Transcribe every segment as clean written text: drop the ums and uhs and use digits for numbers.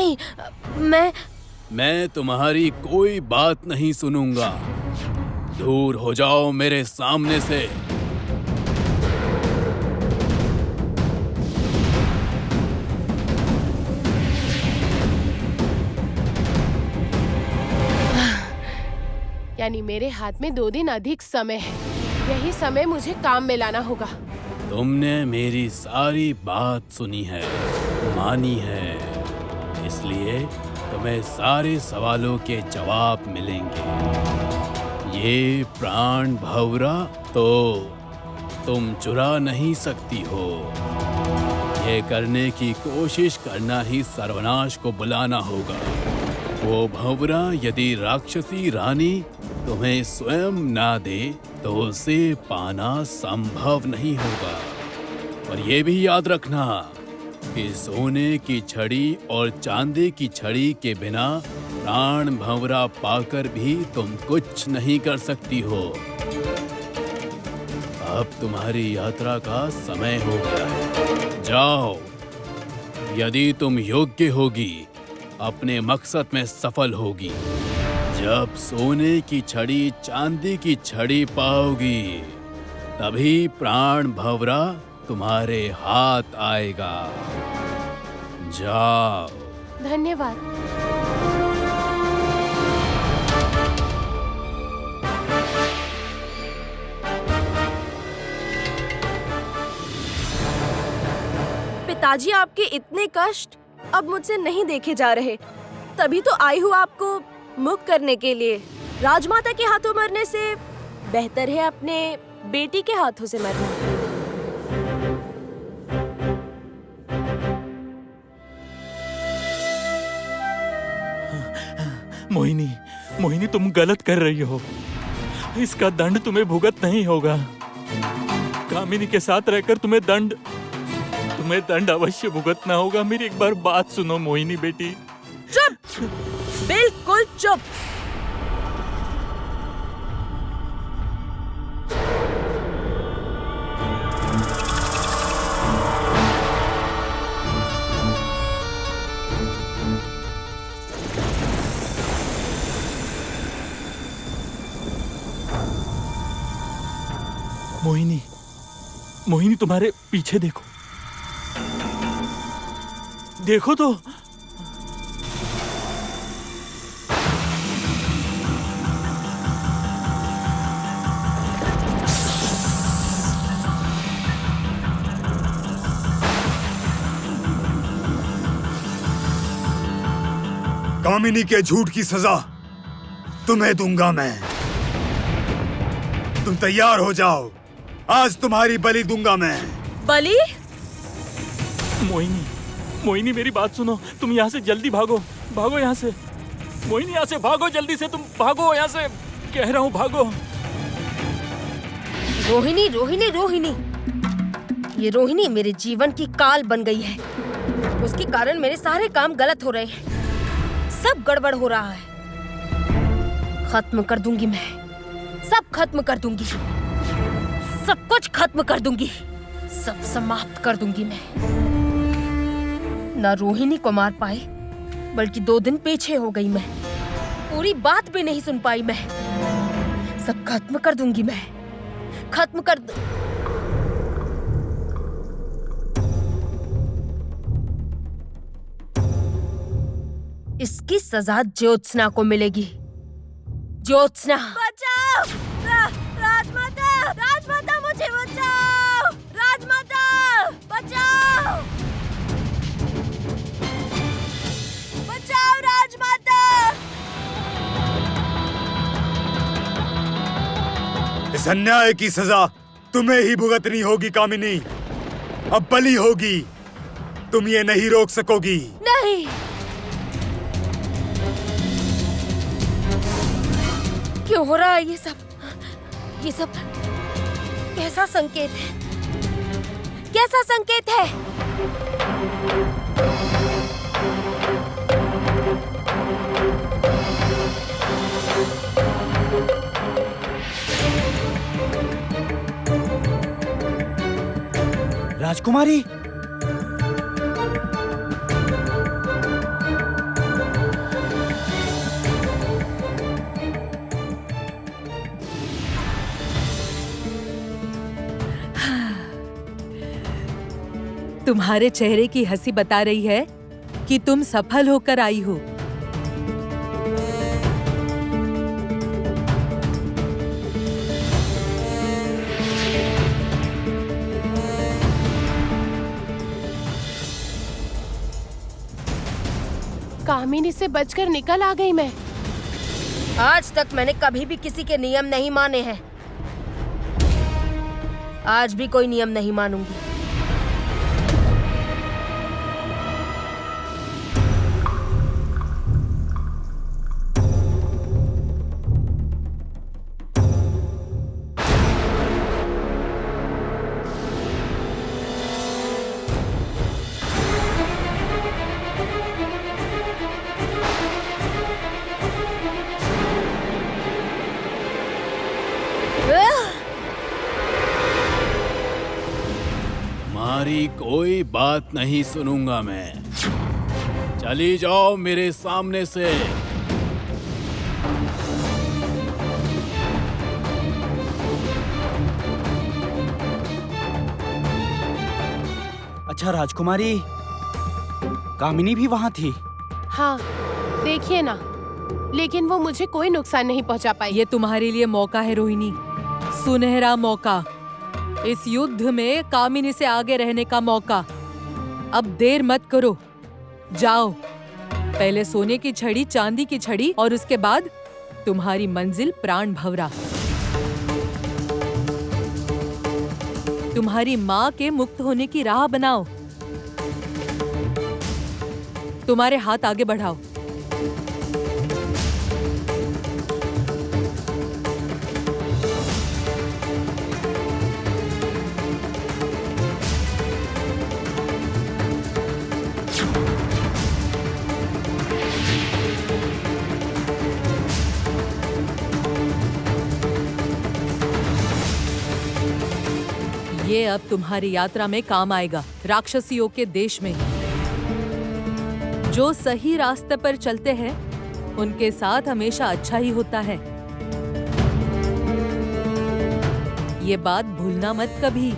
नहीं, मैं तुम्हारी कोई बात नहीं सुनूंगा। दूर हो जाओ मेरे सामने से। यानी मेरे हाथ में 2 दिन अधिक समय है। यही समय मुझे काम में लाना होगा। तुमने मेरी सारी बात सुनी है, मानी है, इसलिए तुम्हें सारे सवालों के जवाब मिलेंगे। ये प्राण भंवरा तो तुम चुरा नहीं सकती हो। ये करने की कोशिश करना ही सर्वनाश को बुलाना होगा। वो भंवरा यदि राक्षसी रानी तुम्हें स्वयं ना दे तो उसे पाना संभव नहीं होगा। और ये भी याद रखना कि सोने की छड़ी और चांदी की छड़ी के बिना प्राण भंवरा पाकर भी तुम कुछ नहीं कर सकती हो। अब तुम्हारी यात्रा का समय हो गया है। जाओ, यदि तुम योग्य होगी, अपने मकसद में सफल होगी। जब सोने की छड़ी चांदी की छड़ी पाओगी, तभी प्राण भंवरा तुम्हारे हाथ आएगा। जाओ। धन्यवाद। पिताजी, आपके इतने कष्ट अब मुझसे नहीं देखे जा रहे। तभी तो आई हूँ आपको मुक्त करने के लिए। राजमाता के हाथों मरने से बेहतर है अपने बेटी के हाथों से मरना। मोहिनी, मोहिनी, तुम गलत कर रही हो। इसका दंड तुम्हें भुगत नहीं होगा। कामिनी के साथ रहकर तुम्हें दंड अवश्य भुगतना होगा। मेरी एक बार बात सुनो मोहिनी बेटी। चुप, बिल्कुल चुप। मोहिनी, मोहिनी, तुम्हारे पीछे देखो। देखो तो। कामिनी के झूठ की सजा तुम्हें दूंगा मैं। तुम तैयार हो जाओ, आज तुम्हारी बलि दूंगा मैं। बलि? मोहिनी, मोहिनी, मेरी बात सुनो। तुम यहाँ से जल्दी भागो, भागो यहाँ से। मोहिनी, यहाँ से भागो, जल्दी से तुम भागो यहाँ से। कह रहा हूँ भागो। रोहिणी, रोहिणी, रोहिणी, ये रोहिणी मेरे जीवन की काल बन गई है। उसके कारण मेरे सारे काम गलत हो रहे हैं। सब गड़बड़ हो रहा है। खत्म कर दूंगी मैं, सब खत्म कर दूंगी। सब कुछ खत्म कर दूंगी। सब समाप्त कर दूंगी मैं। ना रोहिणी को मार पाए, बल्कि 2 दिन पीछे हो गई मैं। पूरी बात भी नहीं सुन पाई मैं। सब खत्म कर दूंगी मैं। खत्म कर इसकी सजा ज्योत्सना को मिलेगी। ज्योत्सना, बचाओ! राजमाता! राजमाता, मुझे बचाओ! राजमाता! बचाओ! बचाओ राजमाता! इस अन्याय की सजा तुम्हें ही भुगतनी होगी कामिनी। अब बलि होगी, तुम ये नहीं रोक सकोगी। नहीं। क्यों हो रहा है ये सब? ये सब कैसा संकेत है? कैसा संकेत है? राजकुमारी, तुम्हारे चेहरे की हंसी बता रही है कि तुम सफल होकर आई हो। कामिनी से बचकर निकल आ गई मैं। आज तक मैंने कभी भी किसी के नियम नहीं माने हैं। आज भी कोई नियम नहीं मानूंगी। तुम्हारी कोई बात नहीं सुनूंगा मैं। चली जाओ मेरे सामने से। अच्छा राजकुमारी, कामिनी भी वहाँ थी? हाँ, देखिए ना, लेकिन वो मुझे कोई नुकसान नहीं पहुंचा पाई। ये तुम्हारे लिए मौका है रोहिणी, सुनहरा मौका। इस युद्ध में कामिनी से आगे रहने का मौका। अब देर मत करो, जाओ। पहले सोने की छड़ी, चांदी की छड़ी और उसके बाद तुम्हारी मंजिल प्राण भंवरा। तुम्हारी माँ के मुक्त होने की राह बनाओ। तुम्हारे हाथ आगे बढ़ाओ। ये अब तुम्हारी यात्रा में काम आएगा। राक्षसियों के देश में जो सही रास्ते पर चलते हैं उनके साथ हमेशा अच्छा ही होता है। ये बात भूलना मत कभी।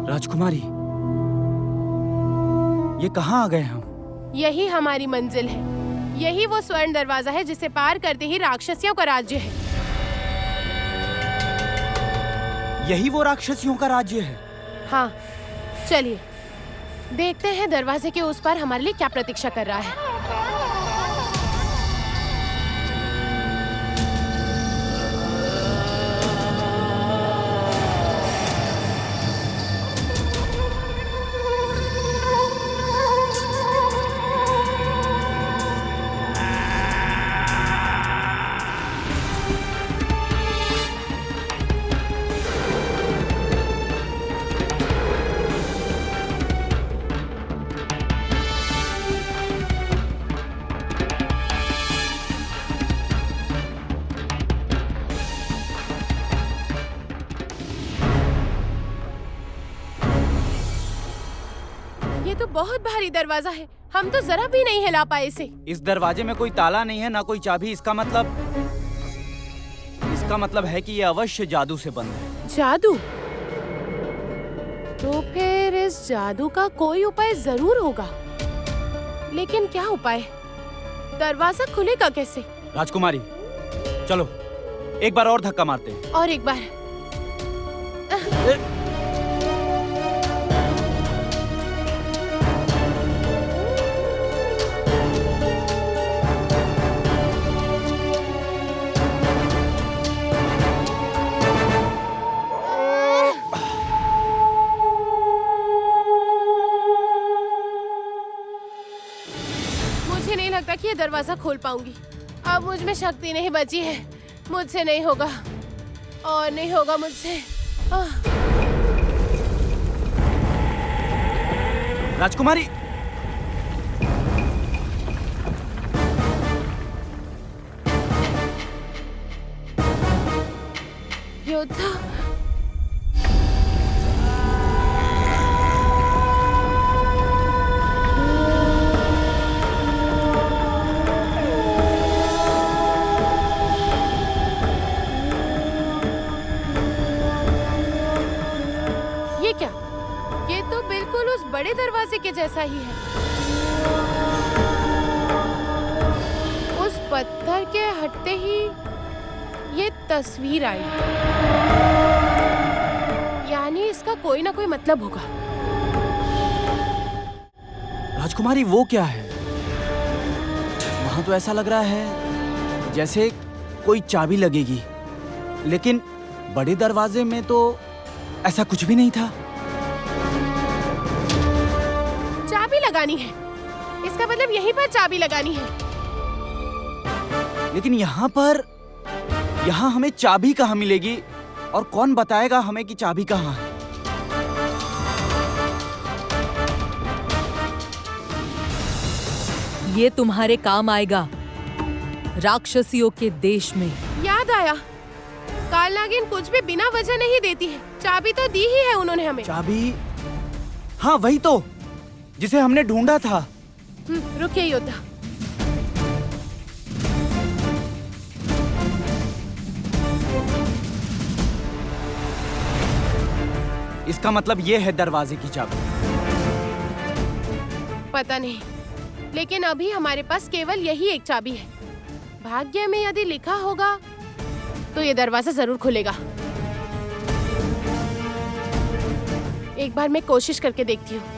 राजकुमारी, ये कहाँ आ गए हम? यही हमारी मंजिल है। यही वो स्वर्ण दरवाजा है जिसे पार करते ही राक्षसियों का राज्य है। यही वो राक्षसियों का राज्य है? हाँ, चलिए देखते हैं दरवाजे के उस पार हमारे लिए क्या प्रतीक्षा कर रहा है। ये तो बहुत भारी दरवाजा है, हम तो जरा भी नहीं हिला पाए इसे। इस दरवाजे में कोई ताला नहीं है, ना कोई चाबी। इसका मतलब है कि ये अवश्य जादू से बंद है। जादू? तो फिर इस जादू का कोई उपाय जरूर होगा, लेकिन क्या उपाय? दरवाजा खुलेगा कैसे? राजकुमारी, चलो एक बार और धक्का मारते हैं। और एक बार। मुझे नहीं लगता कि ये दरवाजा खोल पाऊंगी। अब मुझ में शक्ति नहीं बची है। मुझसे नहीं होगा और नहीं होगा मुझसे। राजकुमारी, योद्धा, ये क्या? ये तो बिल्कुल उस बड़े दरवाजे के जैसा ही है। उस पत्थर के हटते ही ये तस्वीर आई, यानी इसका कोई ना कोई मतलब होगा। राजकुमारी वो क्या है? वहां तो ऐसा लग रहा है जैसे कोई चाबी लगेगी, लेकिन बड़े दरवाजे में तो ऐसा कुछ भी नहीं था। चाबी लगानी है, इसका मतलब यहीं पर चाबी लगानी है। लेकिन यहाँ हमें चाबी कहाँ मिलेगी और कौन बताएगा हमें कि चाबी कहाँ है? ये तुम्हारे काम आएगा राक्षसियों के देश में। याद आया, काल नागिन कुछ भी बिना वजह नहीं देती है। चाबी तो दी ही है उन्होंने हमें। चाबी? हाँ, वही तो जिसे हमने ढूंढा था। रुकिए योद्धा, इसका मतलब ये है दरवाजे की चाबी। पता नहीं, लेकिन अभी हमारे पास केवल यही एक चाबी है। भाग्य में यदि लिखा होगा तो ये दरवाजा जरूर खुलेगा। एक बार मैं कोशिश करके देखती हूँ।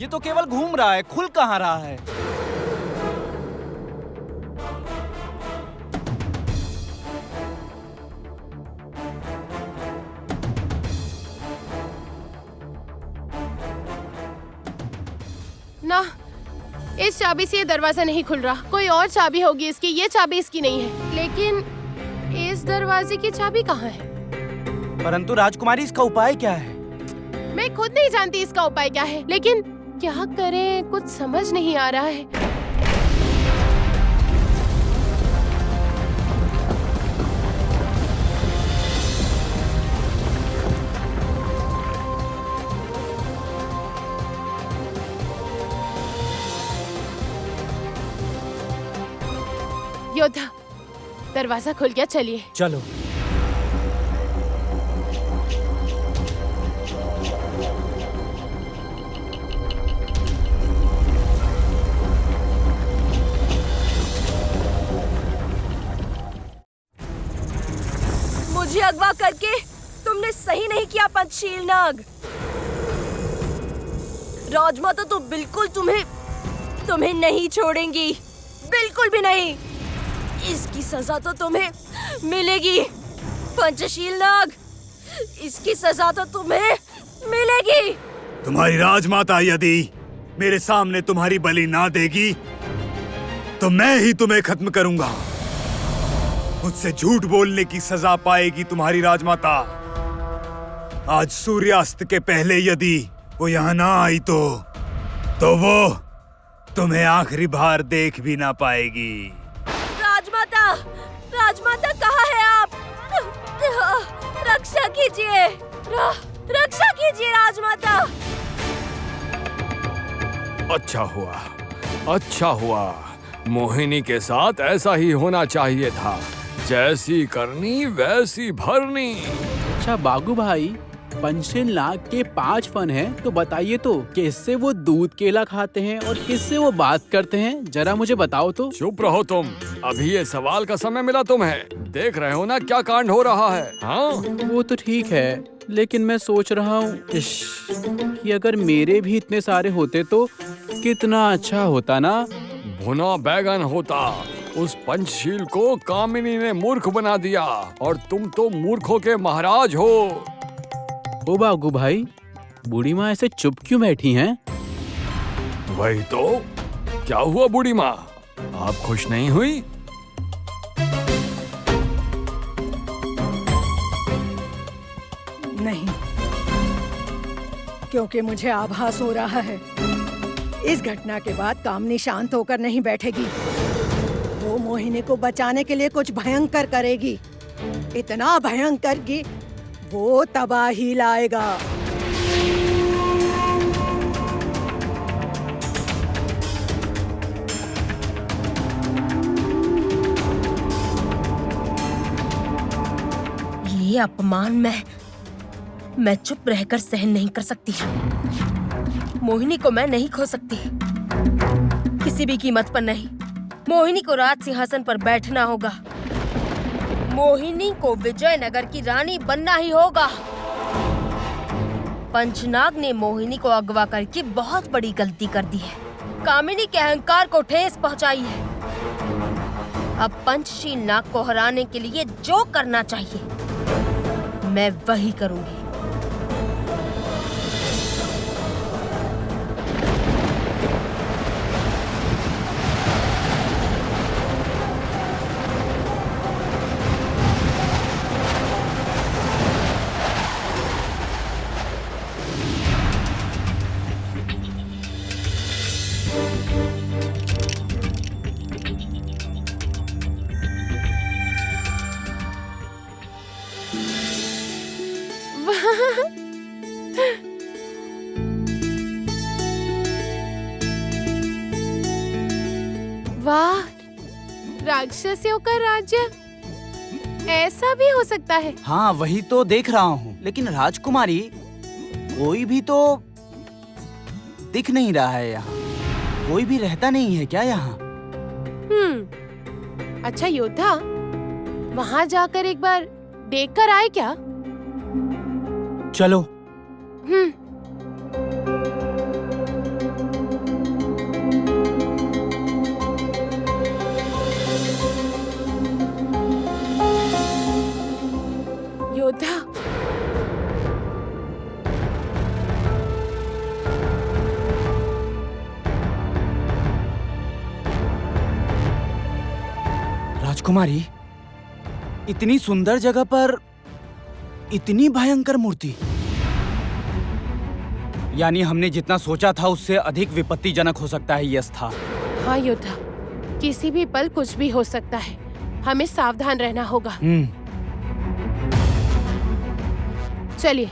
ये तो केवल घूम रहा है, खुल कहाँ रहा है? ना, इस चाबी से ये दरवाजा नहीं खुल रहा। कोई और चाबी होगी इसकी, ये चाबी इसकी नहीं है। लेकिन इस दरवाजे की चाबी कहाँ है? परंतु राजकुमारी, इसका उपाय क्या है? मैं खुद नहीं जानती इसका उपाय क्या है, लेकिन क्या करें कुछ समझ नहीं आ रहा है। योद्धा, दरवाजा खुल गया, चलिए। चलो। मुझे अगवा करके तुमने सही नहीं किया पंचशील नाग। राजमाता तो बिल्कुल तुम्हें नहीं छोड़ेंगी, बिल्कुल भी नहीं। इसकी सजा तो तुम्हें मिलेगी पंचशील नाग, इसकी सजा तो तुम्हें मिलेगी। तुम्हारी राजमाता यदि मेरे सामने तुम्हारी बलि ना देगी तो मैं ही तुम्हें खत्म करूंगा। मुझसे झूठ बोलने की सजा पाएगी तुम्हारी राजमाता। आज सूर्यास्त के पहले यदि वो यहाँ ना आई तो वो तुम्हें आखिरी बार देख भी ना पाएगी। राजमाता कहाँ है आप? रक्षा कीजिए, रक्षा कीजिए राजमाता। अच्छा हुआ। मोहिनी के साथ ऐसा ही होना चाहिए था। जैसी करनी वैसी भरनी। अच्छा बागू भाई, पंचशील नाग के 5 फन हैं, तो बताइए तो किससे वो दूध केला खाते हैं और किससे वो बात करते हैं, जरा मुझे बताओ तो। चुप रहो तुम, अभी ये सवाल का समय मिला तुम्हें। देख रहे हो ना क्या कांड हो रहा है। हाँ, वो तो ठीक है, लेकिन मैं सोच रहा हूँ कि अगर मेरे भी इतने सारे होते तो कितना अच्छा होता ना। भुना बैगन होता। उस पंचशील को कामिनी ने मूर्ख बना दिया और तुम तो मूर्खों के महाराज हो। ओ बागू भाई, बूढ़ी माँ ऐसे चुप क्यों बैठी हैं? वही तो। क्या हुआ बूढ़ी माँ, आप खुश नहीं हुई? नहीं, क्योंकि मुझे आभास हो रहा है इस घटना के बाद कामनी शांत होकर नहीं बैठेगी। वो मोहिनी को बचाने के लिए कुछ भयंकर करेगी, इतना भयंकर कि वो तबाही लाएगा। ये अपमान मैं चुप रहकर सहन नहीं कर सकती। मोहिनी को मैं नहीं खो सकती, किसी भी कीमत पर नहीं। मोहिनी को राज सिंहासन पर बैठना होगा। मोहिनी को विजयनगर की रानी बनना ही होगा। पंचनाग ने मोहिनी को अगवा करके बहुत बड़ी गलती कर दी है। कामिनी के अहंकार को ठेस पहुंचाई है। अब पंचशील नाग को हराने के लिए जो करना चाहिए मैं वही करूंगी। वाह, राक्षसियों का राज्य, ऐसा भी हो सकता है? हाँ वही तो देख रहा हूँ, लेकिन राजकुमारी कोई भी तो दिख नहीं रहा है यहाँ। कोई भी रहता नहीं है क्या यहाँ? अच्छा योद्धा, वहाँ जाकर एक बार देख कर आए क्या? चलो। योद्धा, राजकुमारी, इतनी सुंदर जगह पर इतनी भयंकर मूर्ति, यानी हमने जितना सोचा था उससे अधिक विपत्तिजनक हो सकता है यह स्थान। हाँ योद्धा, किसी भी पल कुछ भी हो सकता है, हमें सावधान रहना होगा। चलिए।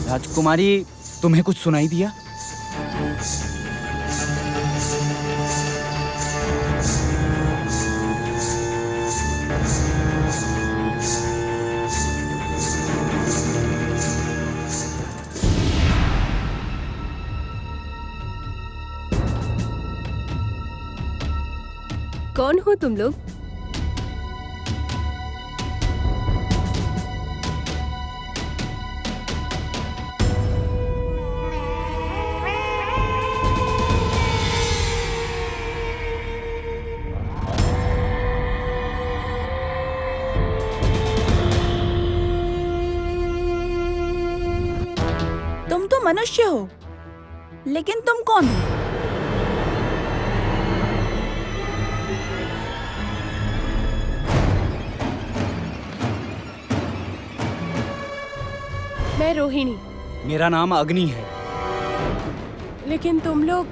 राजकुमारी, तुम्हें कुछ सुनाई दिया? कौन हो तुम लोग? तुम तो मनुष्य हो, लेकिन तुम कौन हो? मैं रोहिणी। मेरा नाम अग्नि है। लेकिन तुम लोग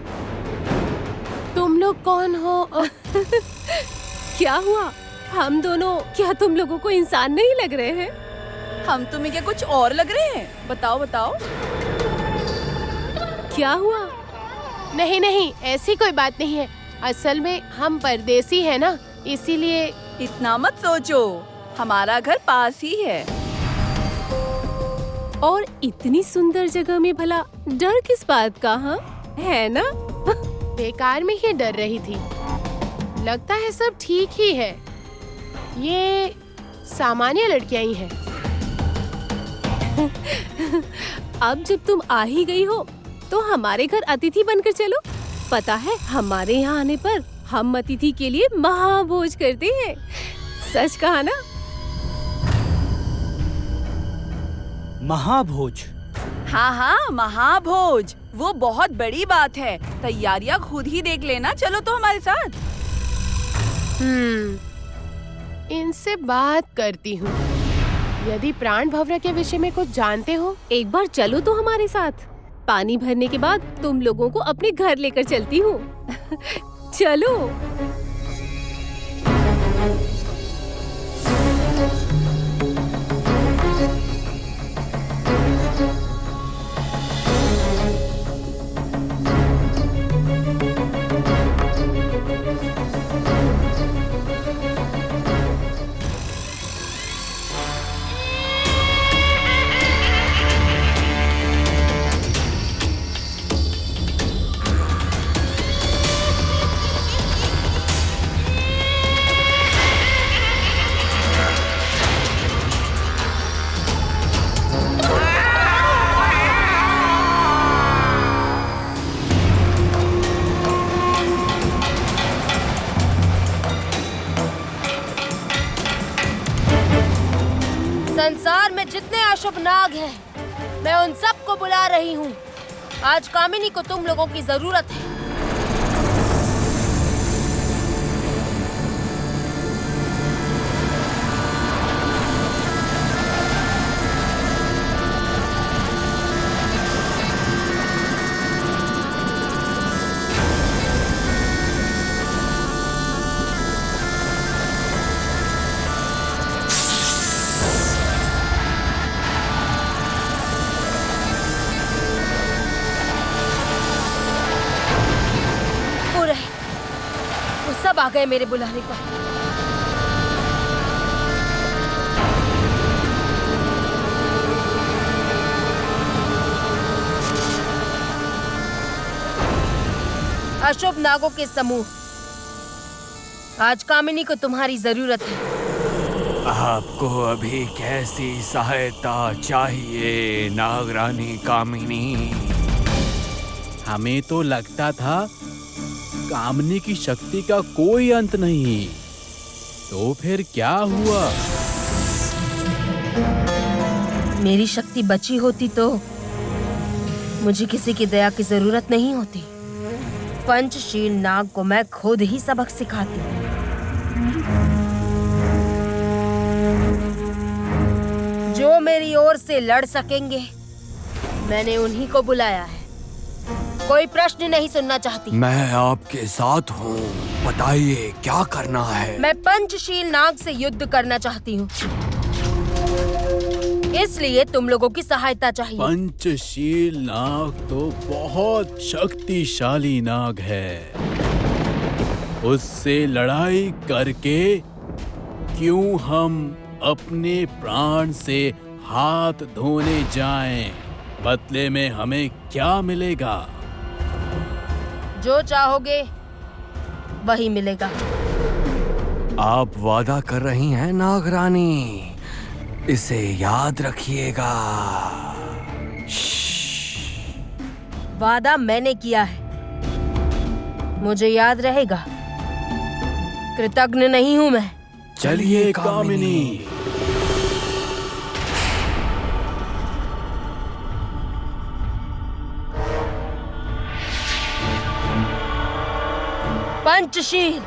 कौन हो? क्या हुआ? हम दोनों क्या तुम लोगों को इंसान नहीं लग रहे हैं? हम तुम्हें क्या कुछ और लग रहे हैं? बताओ बताओ। क्या हुआ? नहीं नहीं, ऐसी कोई बात नहीं है। असल में हम परदेसी हैं ना, इसीलिए इतना मत सोचो, हमारा घर पास ही है। और इतनी सुंदर जगह में भला डर किस बात का, हाँ? है ना? बेकार में ही डर रही थी। लगता है सब ठीक ही है। ये सामान्य लड़कियां ही हैं। अब जब तुम आ ही गई हो तो हमारे घर अतिथि बनकर चलो। पता है, हमारे यहाँ आने पर हम अतिथि के लिए महाभोज करते हैं। सच कहा ना? महाभोज? हाँ हाँ, महाभोज, वो बहुत बड़ी बात है। तैयारियां खुद ही देख लेना। चलो तो हमारे साथ। इनसे बात करती हूँ। यदि प्राण भंवरा के विषय में कुछ जानते हो, एक बार चलो तो हमारे साथ। पानी भरने के बाद तुम लोगों को अपने घर लेकर चलती हूँ। चलो। संसार में जितने अशुभ नाग हैं, मैं उन सबको बुला रही हूँ। आज कामिनी को तुम लोगों की जरूरत है। सब आ गए मेरे बुलाने पर। अशुभ नागों के समूह, आज कामिनी को तुम्हारी जरूरत है। आपको अभी कैसी सहायता चाहिए नागरानी कामिनी? हमें तो लगता था कामनी की शक्ति का कोई अंत नहीं, तो फिर क्या हुआ? मेरी शक्ति बची होती तो मुझे किसी की दया की जरूरत नहीं होती। पंचशील नाग को मैं खुद ही सबक सिखाती। जो मेरी ओर से लड़ सकेंगे, मैंने उन्हीं को बुलाया है। कोई प्रश्न नहीं सुनना चाहती। मैं आपके साथ हूँ, बताइए क्या करना है? मैं पंचशील नाग से युद्ध करना चाहती हूँ, इसलिए तुम लोगों की सहायता चाहिए। पंचशील नाग तो बहुत शक्तिशाली नाग है। उससे लड़ाई करके क्यों हम अपने प्राण से हाथ धोने जाएं? बदले में हमें क्या मिलेगा? जो चाहोगे वही मिलेगा। आप वादा कर रही हैं नागरानी, इसे याद रखिएगा। वादा मैंने किया है, मुझे याद रहेगा। कृतज्ञ नहीं हूँ मैं। चलिए कामिनी। पंचशील,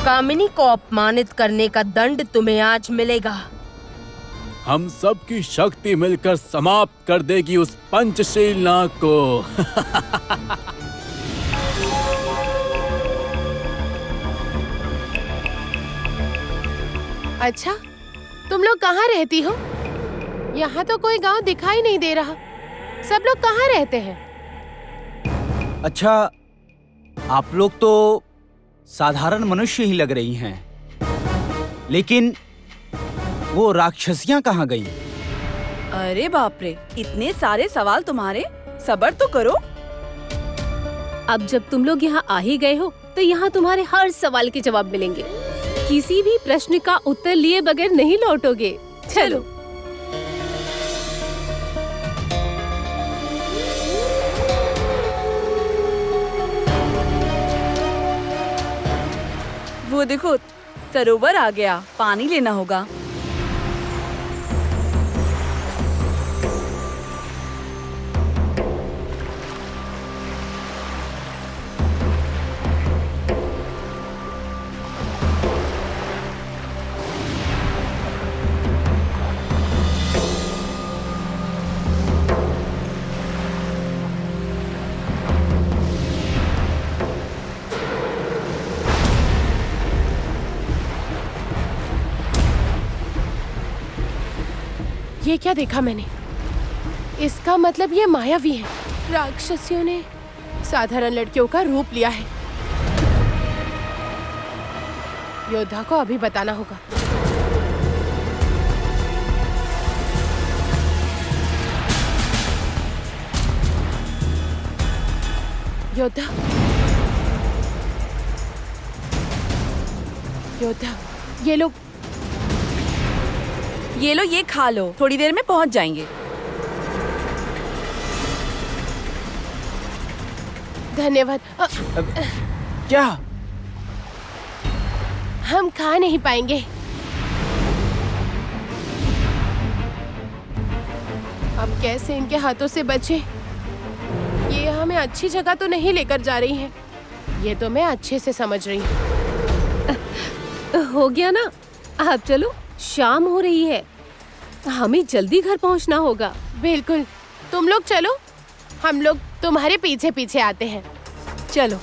कामिनी को अपमानित करने का दंड तुम्हें आज मिलेगा। हम सब की शक्ति मिलकर समाप्त कर देगी उस पंचशील नाग को। अच्छा, तुम लोग कहाँ रहती हो? यहाँ तो कोई गांव दिखाई नहीं दे रहा। सब लोग कहाँ रहते हैं? अच्छा, आप लोग तो साधारण मनुष्य ही लग रही हैं। लेकिन वो राक्षसियां कहाँ गई? अरे बाप रे, इतने सारे सवाल तुम्हारे, सब्र तो करो। अब जब तुम लोग यहाँ आ ही गए हो तो यहाँ तुम्हारे हर सवाल के जवाब मिलेंगे। किसी भी प्रश्न का उत्तर लिए बगैर नहीं लौटोगे। चलो। वो देखो, सरोवर आ गया, पानी लेना होगा। ये क्या देखा मैंने? इसका मतलब ये मायावी है। राक्षसियों ने साधारण लड़कियों का रूप लिया है। योद्धा को अभी बताना होगा। योद्धा, योद्धा, ये लोग। ये लो, ये खा लो, थोड़ी देर में पहुंच जाएंगे। धन्यवाद। क्या? हम खा नहीं पाएंगे। अब कैसे इनके हाथों से बचे? ये हमें अच्छी जगह तो नहीं लेकर जा रही हैं। ये तो मैं अच्छे से समझ रही हूँ। हो गया ना? अब चलो, शाम हो रही है, हमें जल्दी घर पहुंचना होगा। बिल्कुल, तुम लोग चलो, हम लोग तुम्हारे पीछे पीछे आते हैं। चलो।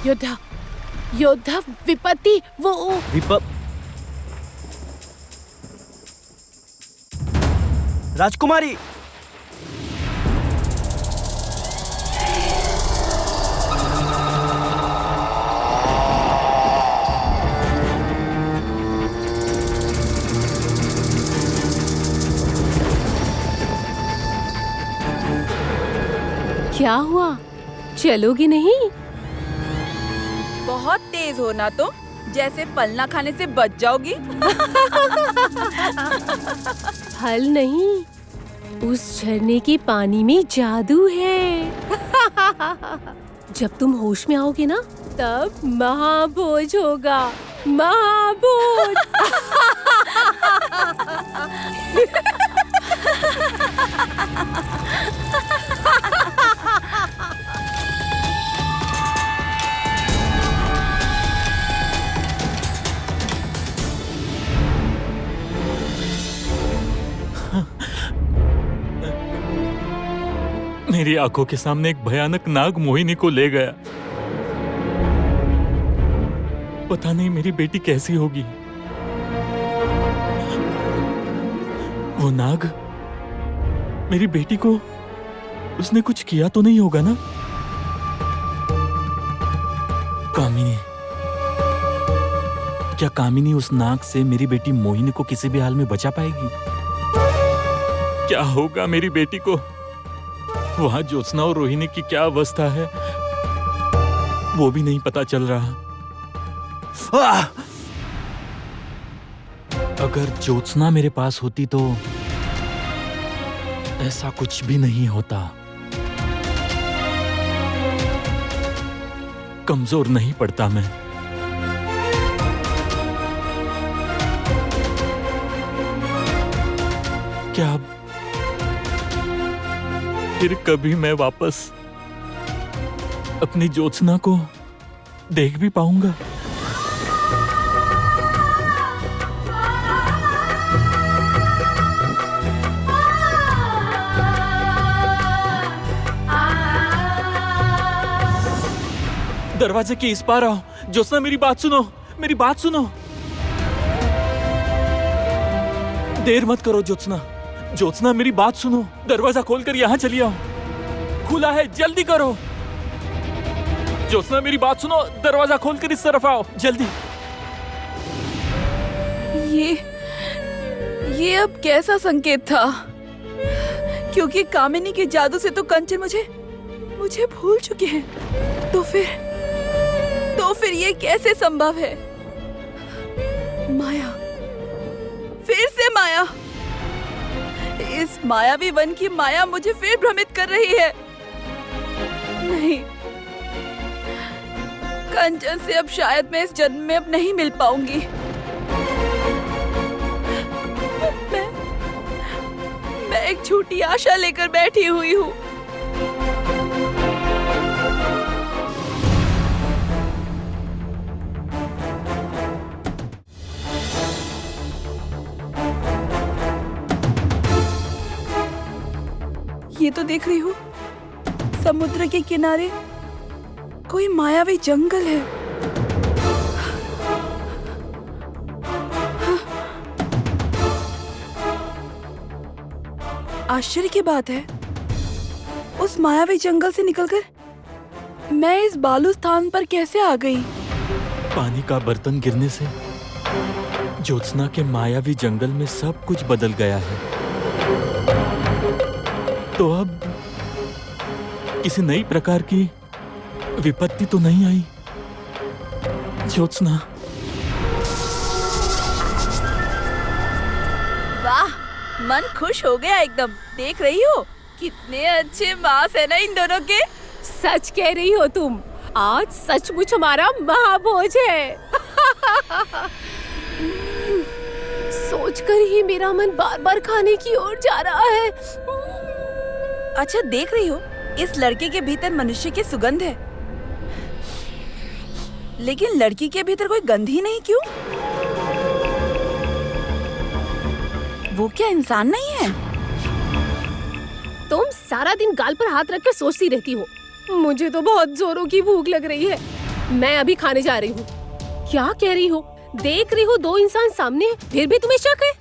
योद्धा, योद्धा, विपत्ति, वो राजकुमारी! क्या हुआ? चलोगी नहीं? बहुत तेज हो ना तो, जैसे फल ना खाने से बच जाओगी। फल नहीं, उस झरने के पानी में जादू है। जब तुम होश में आओगे ना, तब महाभोज होगा। महाभोज। मेरी आंखों के सामने एक भयानक नाग मोहिनी को ले गया। पता नहीं मेरी बेटी कैसी होगी। वो नाग मेरी बेटी को, उसने कुछ किया तो नहीं होगा ना? कामिनी, क्या कामिनी उस नाग से मेरी बेटी मोहिनी को किसी भी हाल में बचा पाएगी? क्या होगा मेरी बेटी को? वहां ज्योत्सना और रोहिणी की क्या अवस्था है, वो भी नहीं पता चल रहा। अगर ज्योत्सना मेरे पास होती तो ऐसा कुछ भी नहीं होता। कमजोर नहीं पड़ता मैं। क्या फिर कभी मैं वापस अपनी ज्योत्सना को देख भी पाऊंगा? दरवाजे के इस पार आओ। ज्योत्सना, मेरी बात सुनो, मेरी बात सुनो। देर मत करो ज्योत्सना। ज्योत्सना, मेरी बात सुनो। दरवाजा खोलकर यहाँ चली आओ। खुला है, जल्दी करो। ज्योत्सना मेरी बात सुनो, दरवाजा खोलकर इस तरफ आओ जल्दी। ये अब कैसा संकेत था? क्योंकि कामिनी के जादू से तो कंचन मुझे भूल चुके हैं। तो फिर ये कैसे संभव है? माया, फिर से माया। इस मायावी वन की माया मुझे फिर भ्रमित कर रही है। नहीं, कंचन से अब शायद मैं इस जन्म में अब नहीं मिल पाऊंगी। मैं एक झूठी आशा लेकर बैठी हुई हूँ। ये तो देख रही हूँ, समुद्र के किनारे कोई मायावी जंगल है। आश्चर्य की बात है, उस मायावी जंगल से निकलकर मैं इस बालू स्थान पर कैसे आ गई? पानी का बर्तन गिरने से ज्योत्सना के मायावी जंगल में सब कुछ बदल गया है। तो अब किसी नई प्रकार की विपत्ति तो नहीं आई ज्योत्सना? वाह, मन खुश हो गया एकदम। देख रही हो कितने अच्छे मांस है ना इन दोनों के। सच कह रही हो तुम, आज सचमुच हमारा महाभोज है। सोचकर ही मेरा मन बार बार खाने की ओर जा रहा है। अच्छा, देख रही हो, इस लड़के के भीतर मनुष्य की सुगंध है, लेकिन लड़की के भीतर कोई गंध ही नहीं। क्यों? वो क्या इंसान नहीं है? तुम सारा दिन गाल पर हाथ रखकर सोचती रहती हो। मुझे तो बहुत जोरों की भूख लग रही है। मैं अभी खाने जा रही हूँ। क्या कह रही हो? देख रही हो दो इंसान सामने हैं, फिर भी तुम्हें शक है?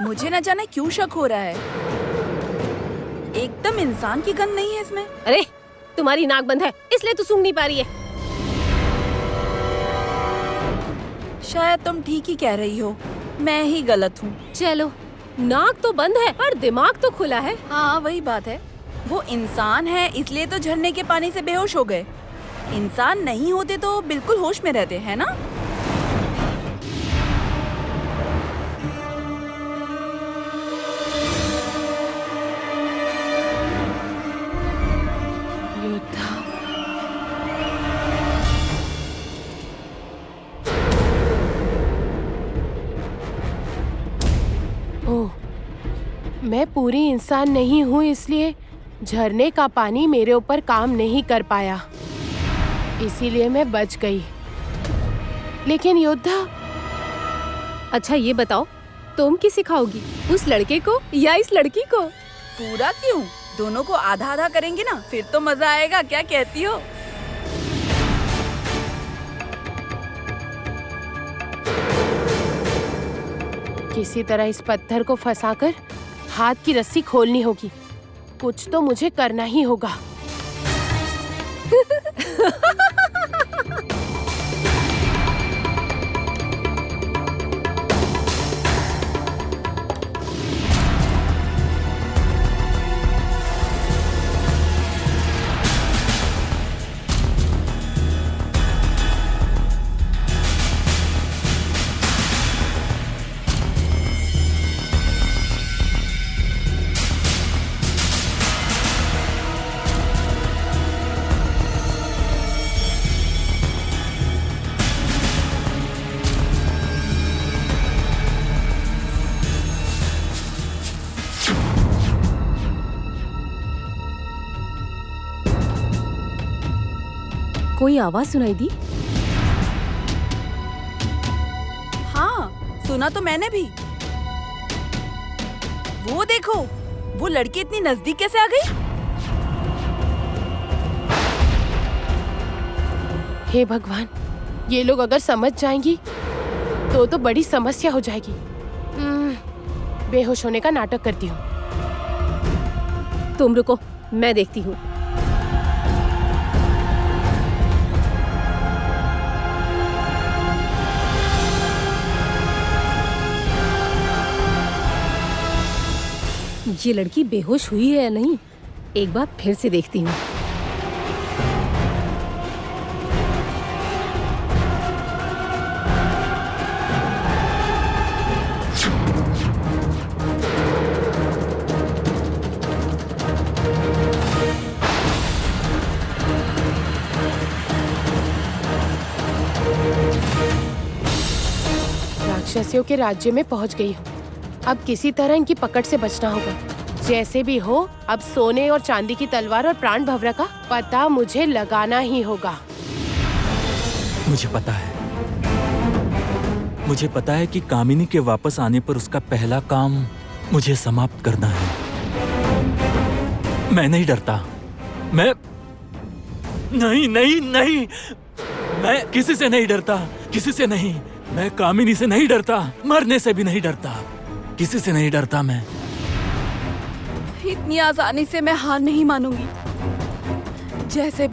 मुझे न जाने क्यों शक हो रहा है। एकदम इंसान की गंध नहीं है इसमें। अरे, तुम्हारी नाक बंद है इसलिए तो सूंघ नहीं पा रही है। शायद तुम ठीक ही कह रही हो, मैं ही गलत हूँ। चलो, नाक तो बंद है पर दिमाग तो खुला है। हाँ, वही बात है। वो इंसान है इसलिए तो झरने के पानी से बेहोश हो गए। इंसान नहीं होते तो बिल्कुल होश में रहते, है ना? मैं पूरी इंसान नहीं हूँ, इसलिए झरने का पानी मेरे ऊपर काम नहीं कर पाया, इसीलिए मैं बच गई। लेकिन योद्धा, अच्छा ये बताओ, तुम किसे सिखाओगी, उस लड़के को या इस लड़की को? पूरा क्यों? दोनों को आधा आधा करेंगे ना, फिर तो मजा आएगा। क्या कहती हो? किसी तरह इस पत्थर को फंसाकर हाथ की रस्सी खोलनी होगी। कुछ तो मुझे करना ही होगा। कोई आवाज सुनाई दी? हाँ, सुना तो मैंने भी। वो देखो, वो लड़की इतनी नजदीक कैसे आ गई? हे भगवान, ये लोग अगर समझ जाएंगी तो बड़ी समस्या हो जाएगी। बेहोश होने का नाटक करती हूँ। तुम रुको, मैं देखती हूँ। ये लड़की बेहोश हुई है या नहीं, एक बार फिर से देखती हूँ। राक्षसियों के राज्य में पहुंच गई हूँ। अब किसी तरह इनकी पकड़ से बचना होगा। जैसे भी हो, अब सोने और चांदी की तलवार और प्राण भवरा का पता मुझे लगाना ही होगा। मुझे पता है कि कामिनी के वापस आने पर उसका पहला काम मुझे समाप्त करना है। मैं नहीं डरता। मैं नहीं, मैं किसी से नहीं डरता, किसी से नहीं। मैं कामिनी से नहीं डरता, मरने से भी नहीं डरता, किसी से नहीं डरता। मैं इतनी आसानी से मैं हार नहीं मानूंगी। जैसे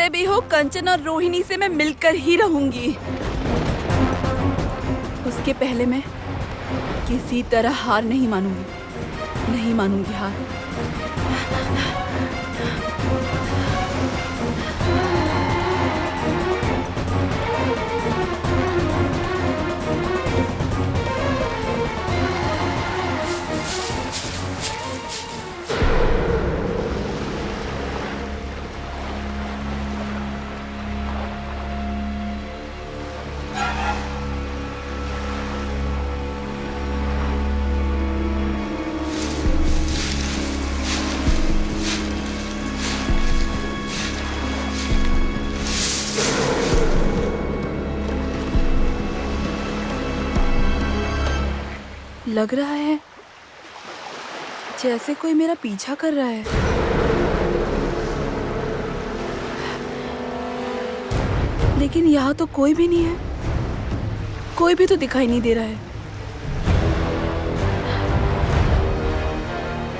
भी हो कंचन और रोहिणी से मैं मिलकर ही रहूंगी। उसके पहले मैं किसी तरह हार नहीं मानूंगी हार। लग रहा है जैसे कोई मेरा पीछा कर रहा है। लेकिन यहाँ तो कोई भी नहीं है, कोई भी तो दिखाई नहीं दे रहा है।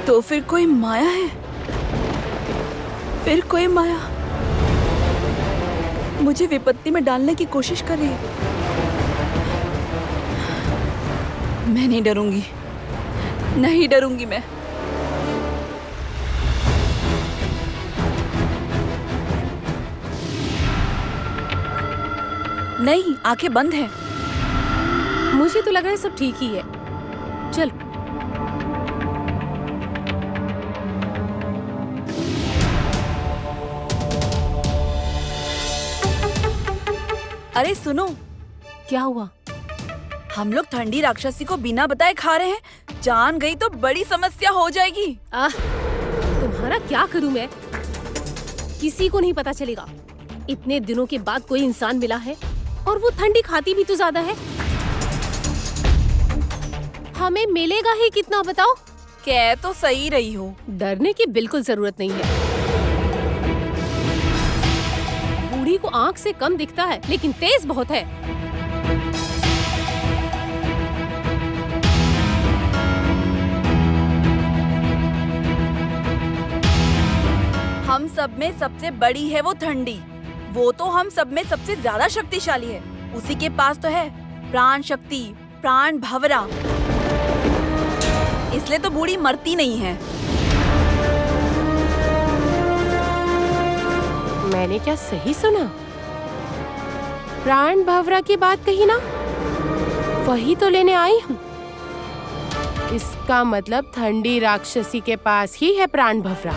तो फिर कोई माया है, मुझे विपत्ति में डालने की कोशिश कर रही है। मैं नहीं डरूंगी मैं। नहीं, आंखें बंद हैं। मुझे तो लग रहा है सब ठीक ही है। चल। अरे सुनो, क्या हुआ? हम लोग ठंडी राक्षसी को बिना बताए खा रहे हैं। जान गई तो बड़ी समस्या हो जाएगी। तुम्हारा क्या करूं मैं? किसी को नहीं पता चलेगा। इतने दिनों के बाद कोई इंसान मिला है और वो ठंडी खाती भी तो ज्यादा है। हमें मिलेगा ही कितना बताओ? कह तो सही रही हो। डरने की बिल्कुल जरूरत नहीं है। बूढ़ी को आंख से कम दिखता है लेकिन तेज बहुत है। हम सब में सबसे बड़ी है वो ठंडी। वो तो हम सब में सबसे ज्यादा शक्तिशाली है। उसी के पास तो है प्राण शक्ति, प्राण भवरा। इसलिए तो बूढ़ी मरती नहीं है। मैंने क्या सही सुना? प्राण भवरा की बात कही ना? वही तो लेने आई हूँ। इसका मतलब ठंडी राक्षसी के पास ही है प्राण भवरा।